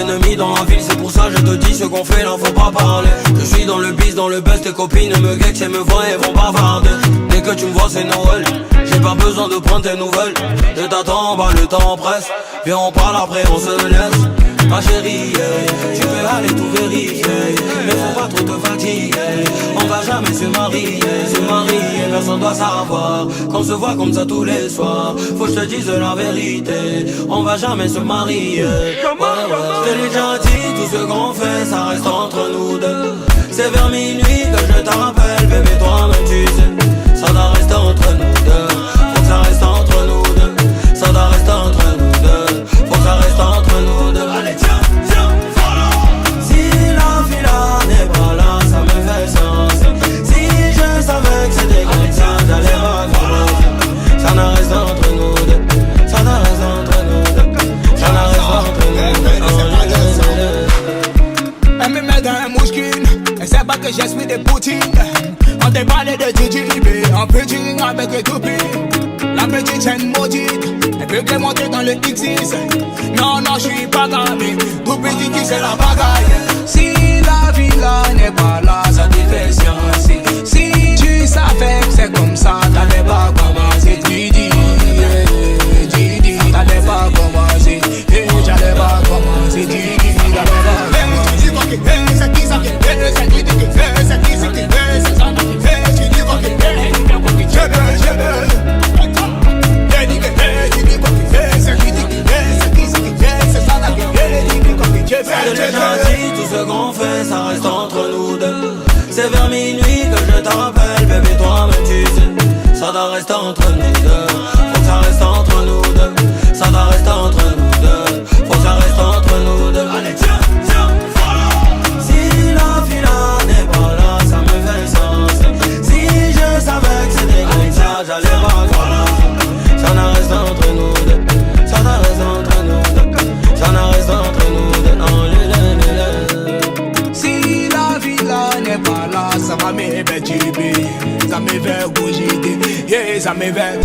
d'ennemis dans la ville, c'est pour ça je te dis ce qu'on fait là faut pas parler. Je suis dans le bis, dans le buzz, tes copines me gex et me voient et vont bavarder. Dès que tu me vois c'est Noël, j'ai pas besoin de prendre tes nouvelles. Je t'attends, bah le temps presse, viens on parle après on se laisse. Ma chérie, tu peux aller tout vérifier, mais faut pas trop te fatiguer. On va jamais se marier, personne doit savoir qu'on se voit comme ça tous les soirs. Faut que je te dise la vérité, on va jamais se marier. Je te l'ai déjà dit, tout ce qu'on fait, ça reste entre nous deux. C'est vers minuit que je t'appelle, bébé, toi-même tu sais. Ça doit rester entre nous deux, faut que ça reste entre nous deux. Ça doit rester entre nous deux, faut que ça reste entre nous deux. Allez tiens, follow. Si la fille-là n'est pas là, ça me fait sens. Si je savais que c'était comme ça, j'allais pas commencer. Ça n'en reste entre nous deux, ça n'en reste entre nous deux. Ça n'en reste entre nous deux. Elle me met dans un mouchkine, elle sait pas que j'ai suis des poutines. On t'a parlé de JJB, en pitching avec les toupies. La petite chaîne maudite, elle peut que monter dans le X6. Non, non, j'suis pas gamin, tout petit qui c'est la bagaille. Si la villa n'est pas là, ça te fait science. Si tu savais que c'est comme ça, t'allais pas commencer. Didi, Didi, t'allais pas commencer. J'allais pas commencer, Didi, t'allais pas commencer. C'est qui ça qui fait, c'est qui qui fait, c'est qui ça qui fait, c'est ça qui fait, tu dis quoi qui fait, Je l'ai déjà dit, tout ce qu'on fait, ça reste entre nous deux. C'est vers minuit que je t'appelle, bébé, toi-même tu sais. Ça doit rester entre nous deux, faut que ça reste entre nous deux. Ça doit rester entre nous deux, faut que ça reste entre nous deux. Allez tiens, follow. Si la fille-là n'est pas là, ça me fait sens. Si je savais que c'était comme ça, j'allais pas commencer. Ça n'en reste entre nous deux, ça n'en reste entre nous deux. Ça n'en reste entre nous deux. Si la villa n'est pas là, ça va me faire tuer, ça me fait bouger, yeah, ça me fait